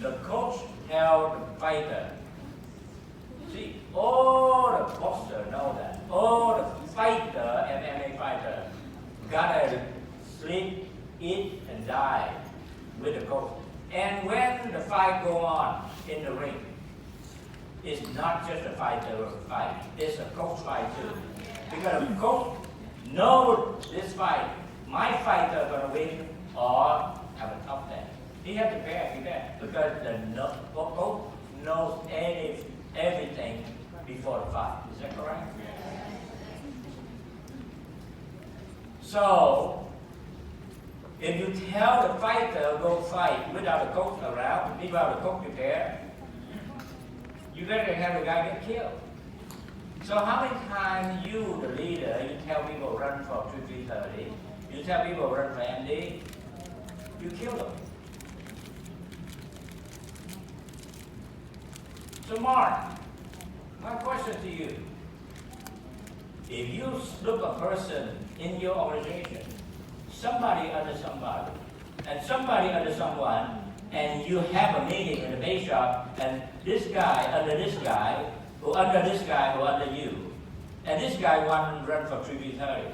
the coach tell the fighter, see, all the boxers know that. All the fighter, MMA fighter, gotta sleep, eat, and die with the coach. And when the fight go on in the ring, it's not just a fighter fight, it's a coach fight too. Because the coach knows this fight, my fighter gonna win or have a tough day. He has to prepare because the coach knows everything before the fight. Is that correct? So, if you tell the fighter go fight without a coach around, without a coach prepared, you better have the guy get killed. So how many times you, the leader, you tell people run for 330, you tell people run for MD, you kill them. So Mark, my question to you, if you look a person in your organization, somebody under somebody, and somebody under someone, and you have a meeting in the bake shop, and this guy under this guy, who under this guy, who under you, and this guy want to run for 330,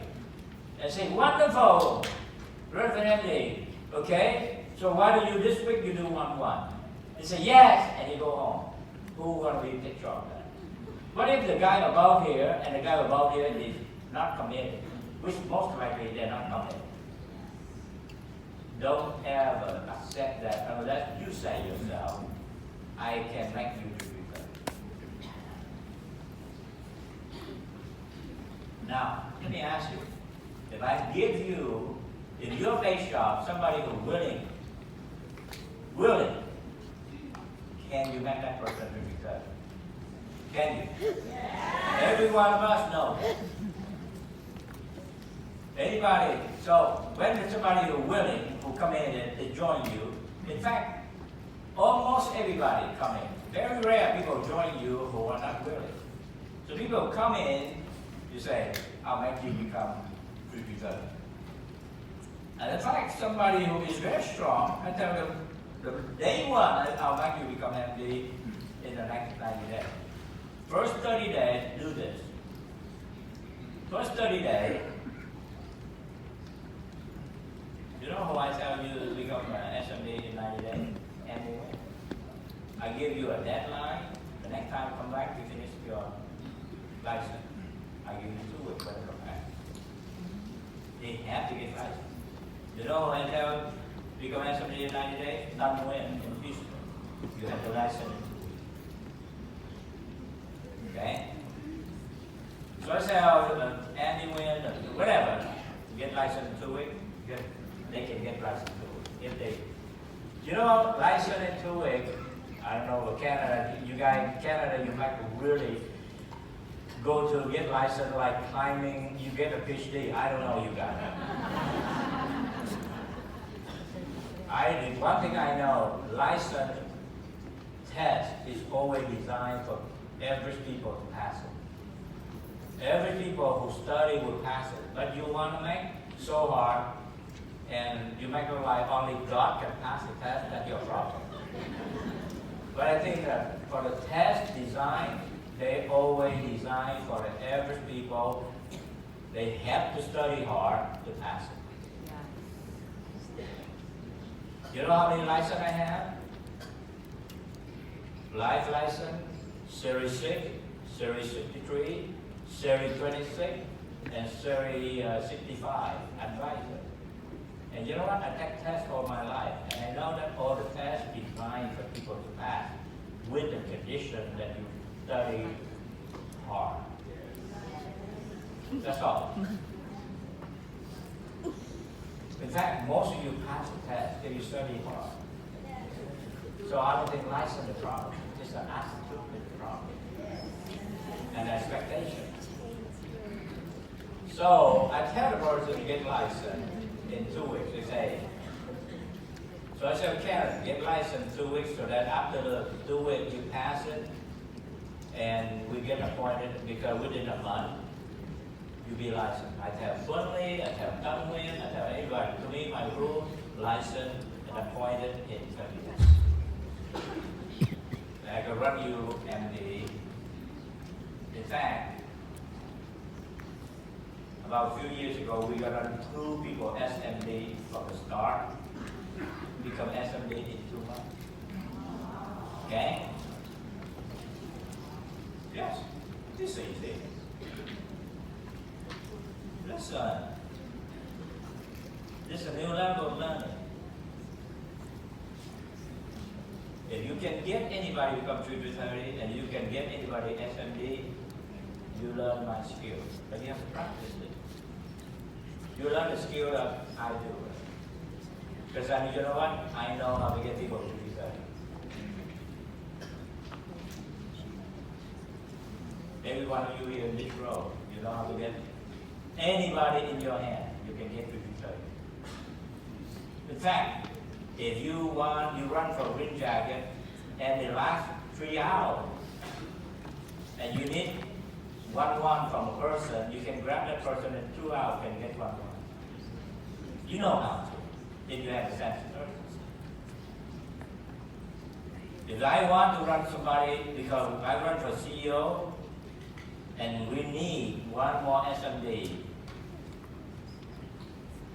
and say, wonderful, run for MD, okay? So why do you this week you do 1-1? They say yes, and you go home. Who want to be picture of that? What if the guy above here and the guy above here is not committed, which most likely they're not committed? Don't ever accept that unless you say yourself, I can make you to be good. Now, let me ask you, if I give you, in your bake shop, somebody who's willing, can you make that person to be good? Can you? Yeah. Every one of us knows. Anybody, so when somebody who's willing, who come in and they join you, in fact, almost everybody come in. Very rare people join you who are not willing. So people come in, you say, I'll make you become 330. And in fact, somebody who is very strong, I tell them, the day one, I'll make you become MD in the next 90 days. First 30 days, do this. First 30 days, you know how I tell you to become an SMD in 90 days? MD. I give you a deadline. The next time you come back, you finish your license. I give you 2 weeks when you come back. They have to get license. You know how I tell you, become SMD in 90 days? Done when in Houston. You have the license. Okay? So I say, Andy win, whatever, get license in 2 weeks, they can get license in 2 weeks. If they, you know, license in 2 weeks, I don't know, Canada, you guys, Canada, you might really go to get license like climbing, you get a PhD. I don't know you guys. One thing I know, license test is always designed for every people to pass it. Every people who study will pass it. But you want to make so hard, and you make it like only God can pass the test, that's your problem. But I think that for the test design, they always design for the average people. They have to study hard to pass it. You know how many licenses I have? Life license, Series 6, Series 63, Series 26, and Series 65 advisor. And you know what? I take tests all my life, and I know that all the tests are designed for people to pass with the condition that you study hard. That's all. In fact, most of you pass the test if you study hard. So I don't think license is the problem. It's an attitude is the problem. And expectation. So I tell the person to get license in 2 weeks. They say, so I say, okay, get license 2 weeks so that after the 2 weeks you pass it and we get appointed because within a month you be licensed. I tell Funley, I tell Dunwin, I tell anybody, to me my rule, license and appointed in 30 days. run you MD. In fact, about a few years ago, we got on 2 people SMD from the start, become SMD in 2 months. Okay? Yes, this is easy. Listen, this is a new level of learning. If you can get anybody to come 3 to 30, and you can get anybody SMD, you learn my skill. But you have to practice it. You learn the skill of I do it. Because you know what? I know how to get people to 3 to 30. Every one of you here in this row, you know how to get anybody in your hand, you can get 3 to 30. In fact, if you run for a green jacket and it lasts 3 hours, and you need 1-1 from a person, you can grab that person in 2 hours and get 1-1. You know how to, if you have a sense of urgency. If I want to run somebody, because I run for CEO, and we need 1 more SMD,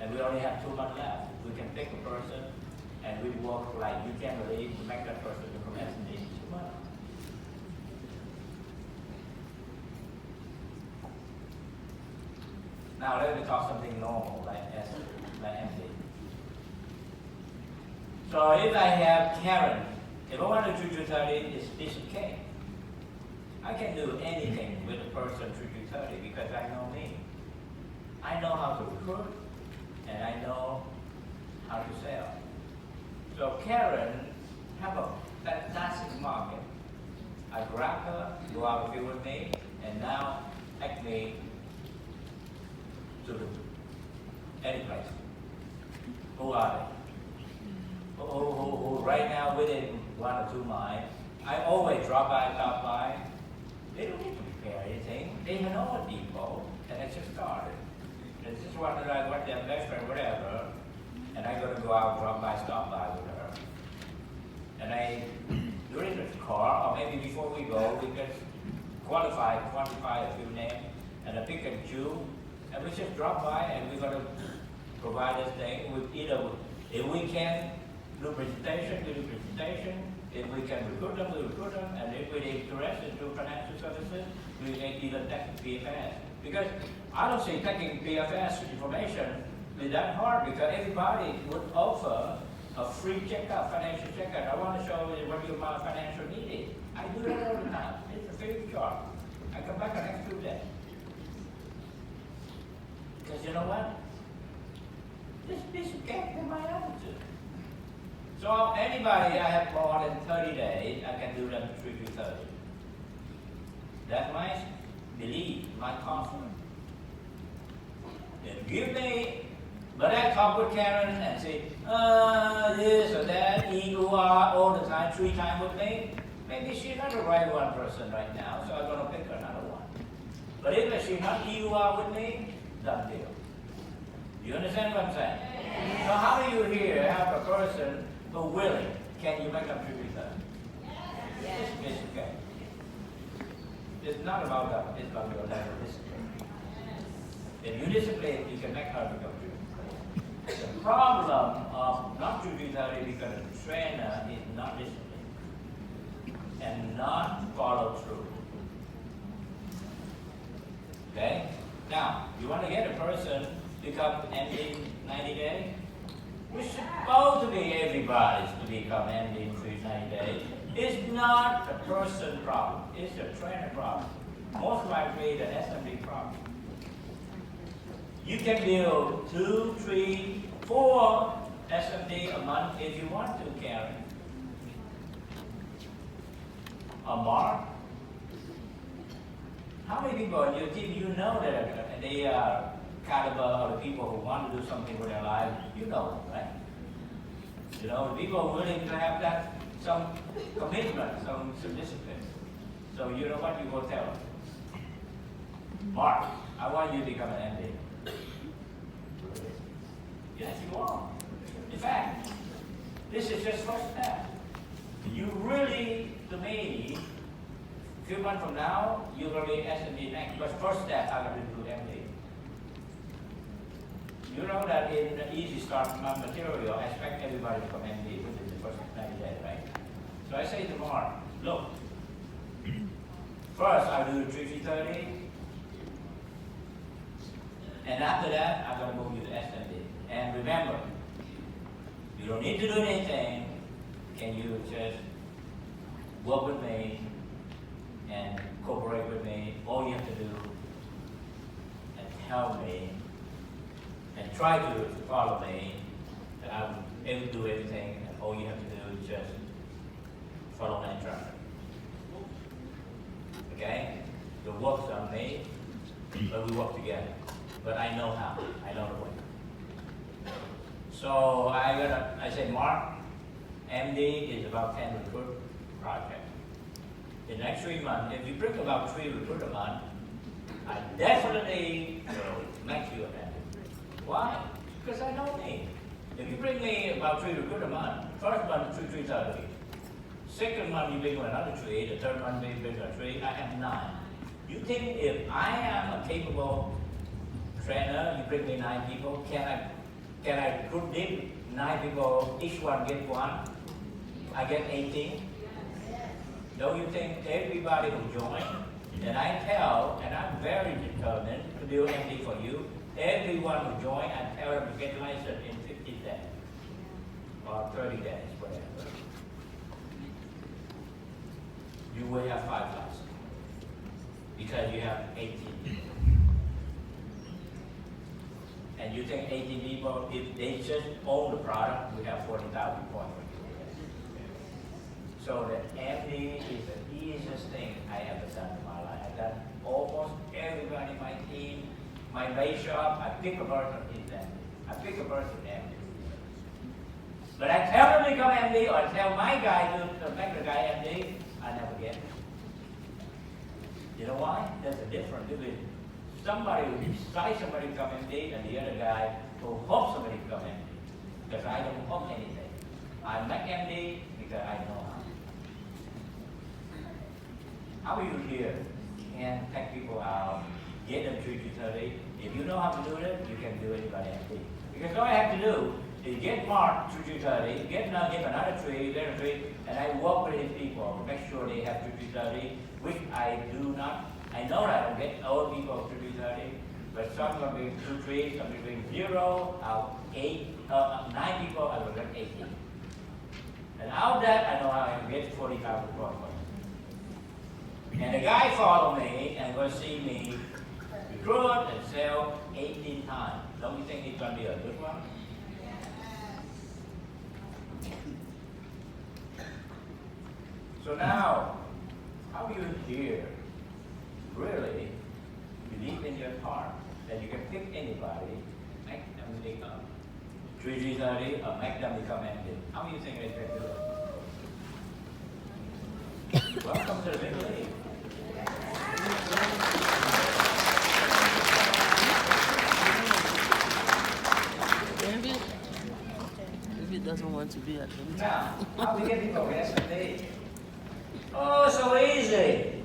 and we only have 2 months left, we can pick a person and we work like you can really make that person become SMD in 2 months. Now let me talk something normal like MD. So if I have Karen, if I want to 3 to 30, it's piece of cake. I can do anything with a person 3 to 30 because I know me. I know how to recruit and I know how to sell. So Karen have a fantastic market. I grab her, go out here with me, and now take me to any place. Who are they? Who right now within 1 or 2 miles. I always stop by. They don't need to prepare anything. They know people, and they just started. They just want their best friend, whatever, and I'm going to go out, stop by with her. And during the car, or maybe before we go, we can quantify a few names, and I pick and choose, and we just drop by, and we're going to provide this thing. If we can do presentation, we do presentation. If we can recruit them, we recruit them. And if we're interested in financial services, we can even take PFS. Because I don't see taking PFS information is that hard because everybody would offer a free checkup, financial checkup. I want to show you what your financial need is. I do that all the time. It's a free job. I come back the next 2 days. Because you know what? This piece of cake is my attitude. So anybody I have more than 30 days, I can do them 3 to 30. That's my belief, my confidence. Then give me, but I talk with Karen and say, this or that, EUR all the time, 3 times with me. Maybe she's not the right one person right now, so I'm going to pick another one. But if she's not EUR with me, done deal. You understand what I'm saying? So how do you here have a person who willing? Can you make them 3 to 30? Yes. It's okay. It's not about that, it's about your level of discipline. If you discipline, you can make her become 3 to 30. The problem of not 3 to 30 because the trainer is not disciplined and not follow through. Okay? Now, you want to get a person become MD in 90 days? We're supposed to be everybody's to become MD in 90 days. It's not a person problem, it's a trainer problem. Most likely the SMD problem. You can build 2, 3, 4 SMD a month if you want to, Karen. Mark? How many people in your team you know that they are caliber of the people who want to do something with their life? You know them, right? You know, the people willing to have that, some commitment, some discipline. So you know what you will tell them? Mark, I want you to become an MD. Yes, you are. In fact, this is just first step. You really, to me, few months from now, you're going to be S&D next. But first step, I'm going to do MD. You know that in the Easy Start material, I expect everybody to come MD within the first 90 days, right? So I say to Mark, look, first I'll do the 330, and after that, I'm going to move you to S&D. And remember, you don't need to do anything. Can you just work with me and cooperate with me? All you have to do and tell me and try to follow me, and I will able to do everything, and all you have to do is just follow my instruction. Okay? The work's on me, but we work together. But I know how. I know the way. So I say, Mark, MD is about 10 recruit project. In the next 3 months, if you bring about 3 recruit a month, I definitely will make you an MD. Why? Because I know me. If you bring me about 3 recruit a month, first month 330. Second month you bring me another 3, the third month you bring me 3, I have 9. You think if I am a capable trainer, you bring me 9 people, can I group them 9 people, each one get 1? I get 18. Don't you think everybody will join? And I tell, and I'm very determined to do MD for you, everyone will join and tell them to get licensed in 50 days or 30 days, whatever. You will have 5 licenses because you have 18 people. And you think 18 people, if they just own the product, we have 40,000 points. So the MD is the easiest thing I ever done in my life. I've done almost everybody in my team. My base shop, I pick a person in MD. I pick a person MD. But I tell them to become MD, or I tell my guy to make the guy MD, I never get it. You know why? There's a difference between somebody who decides somebody to come MD and the other guy who hopes somebody to come MD. Because I don't hope anything. I make MD because I know how. How are you here? Can take people out, get them to 30. If you know how to do it, you can do anybody MD. Because all I have to do is get Mark to 30, get another 3, get a 3, and I work with these people, make sure they have 30, which I do not. I know that I don't get all people to 30, but some will be 2, 3, some will be 0, 9 people, I will get 18. And out of that, I know how I get 40,000 points. And the guy follow me and will see me recruit and sell 18 times. Don't you think it's going to be a good one? So now, how do you here really believe in your heart that you can pick anybody, make them become 330, or make them become MD? How do you think they can do it? Welcome to the big league. If he doesn't want to be at home. Now, how do we get people S&D? Oh, so easy.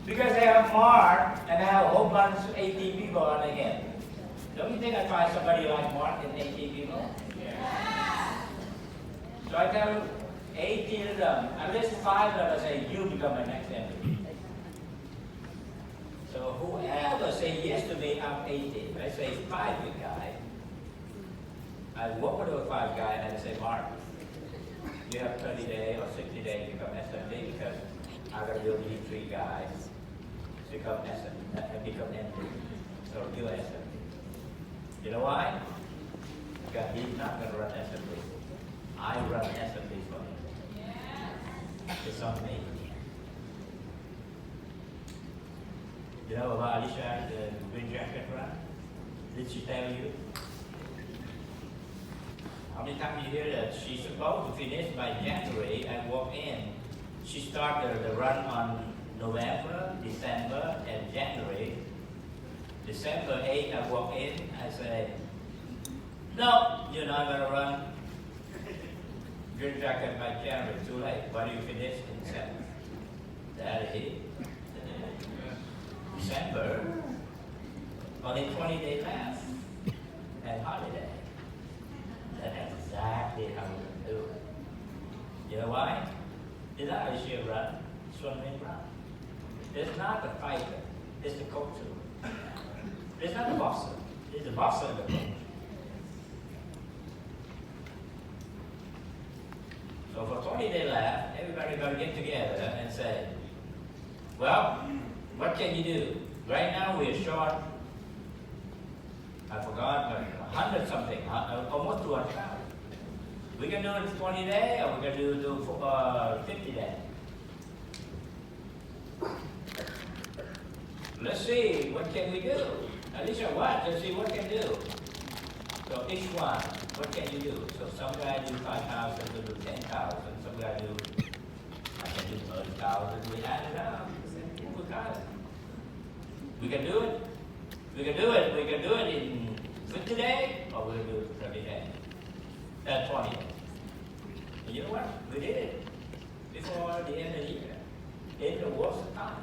Because they have Mark and I have a whole bunch of 18 people on the end. Don't you think I find somebody like Mark and 18 people? Yeah. So I tell 18 of them, at least 5 of them, I say, you become my next MD. So whoever say yes to me, I'm 18. I say 5 good guy. I work with those 5 guys and I say, Mark, you have 30 days or 60 days to become SMD because I'm going to build these 3 guys to become SMD, become MD. So do SMD. You know why? Because he's not going to run SMD. I run SMD for him. It's on me. You know about Alicia, the green jacket run? Did she tell you? How many times you hear that she's supposed to finish by January and walk in? She started the run on November, December, and January. December 8th, I walk in, I say, no, you're not going to run green jacket by January, too late. Why do you finish in December? That is December, only 20 days left, and holiday. That's exactly how we're going to do it. You know why? It's not a sheer run, Xuan run. It's not the fighter, it's the coach. It's not the boxer, it's the boxer and the coach. So for 20 days left, everybody got to get together and say, well, what can you do? Right now we're short, I forgot, but 100 something, almost 200,000. We can do it in 20 days or we can do 50 days. Let's see, what can we do? Alicia, what? Let's see what can do. So each one, what can you do? So some guy do 5,000, some do 10,000, some guy do, I can do 30,000, we add it up. We got it. We can do it. We can do it. We can do it in 50 days or we can do it in 30 days. 20 days. And you know what? We did it before the end of the year. In the worst of time.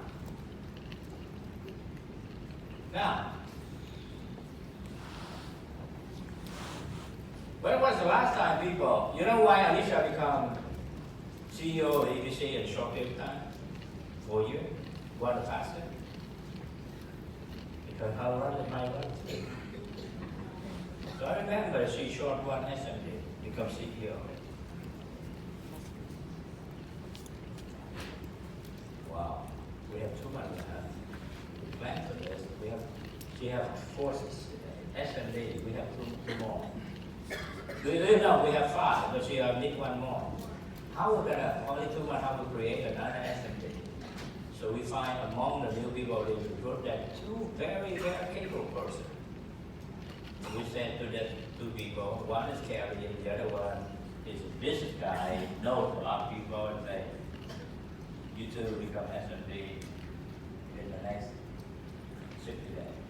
Now, when was the last time people, you know why Alicia become CEO of ABC in a short period of time? 4 years? What the faster? Because how run is my run too. So I remember she short one SMD, become CEO. Wow, we have too much plan for this. She have forces. SMD, we have two more. We know we have 5, but she need 1 more. How we're gonna only 2 months how to create another SMD? So we find among the new people in the group that 2 very, very capable persons. We said to the 2 people, one is Carrie, and the other one is a business guy, knows a lot of people, and say, you 2 become SMD in the next 60 days.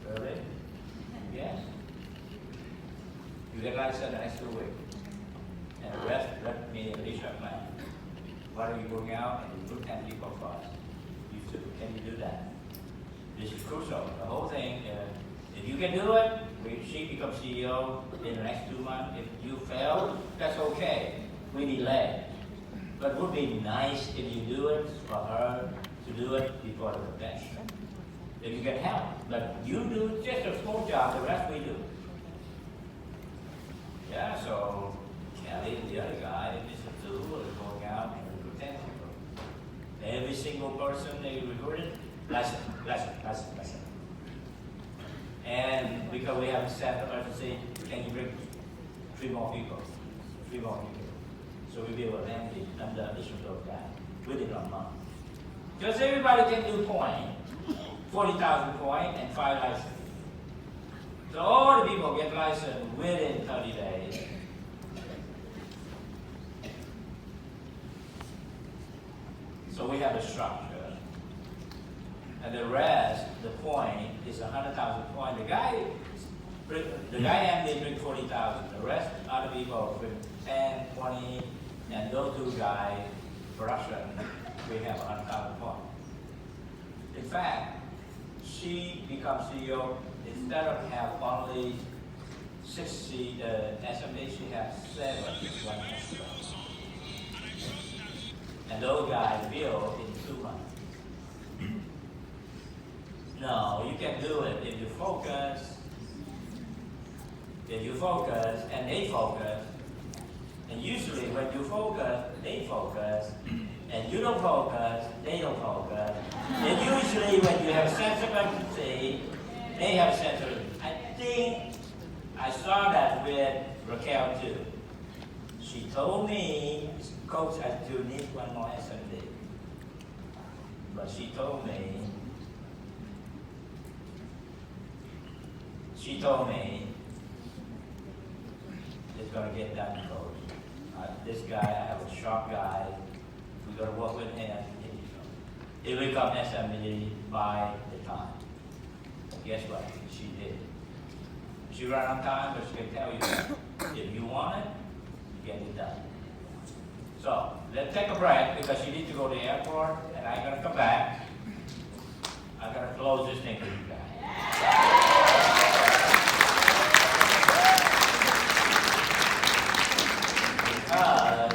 Really? Yes. You get license the next 2 weeks. And the rest, let me and Alicia plan. Why are you going out and you put 10 people first? You 2, can you do that? This is crucial. The whole thing, if you can do it, she becomes CEO in the next 2 months. If you fail, that's okay. We delay. But it would be nice if you do it for her to do it before the convention. If you can help. But you do just a small job, the rest we do. Yeah, so Kelly and the other guy, Mr. Two, are going out and recruit 10 people. Every single person they recruited, lesson. And because we have a set of urgency, can you bring 3 more people? 3 more people. So we will land under additional guy within a month. Because everybody can do point, 40,000 points and 5 licenses. So all the people get licensed within 30 days. So we have a structure. And the rest, the point, is 100,000 points. The guy MD bring 40,000. The rest, other people bring 10, 20, and those 2 guys, production, we have 100,000 points. In fact, she becomes CEO, instead of have only 60 SMD, she has 7 one SMD. And those guys build in 2 months. No, you can do it if you focus. If you focus and they focus, and usually when you focus, they focus, and you don't focus, they don't focus. And usually when you have a sense of urgency, they have a sense of urgency. I think I saw that with Raquel too. She told me, Coach, I do need 1 more SMD. But she told me it's going to get done, Coach. This guy, I have a sharp guy. We're going to work with him. He will become SMD by the time. But guess what? She did. She ran on time, but she can tell you that if you want it, you get it done. So So, let's take a break because you need to go to the airport and I'm gonna come back. I'm gonna close this thing for you guys. Because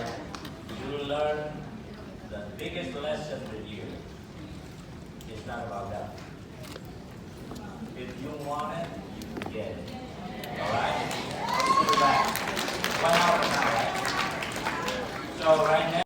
you learn the biggest lesson with you is not about that. If you want it,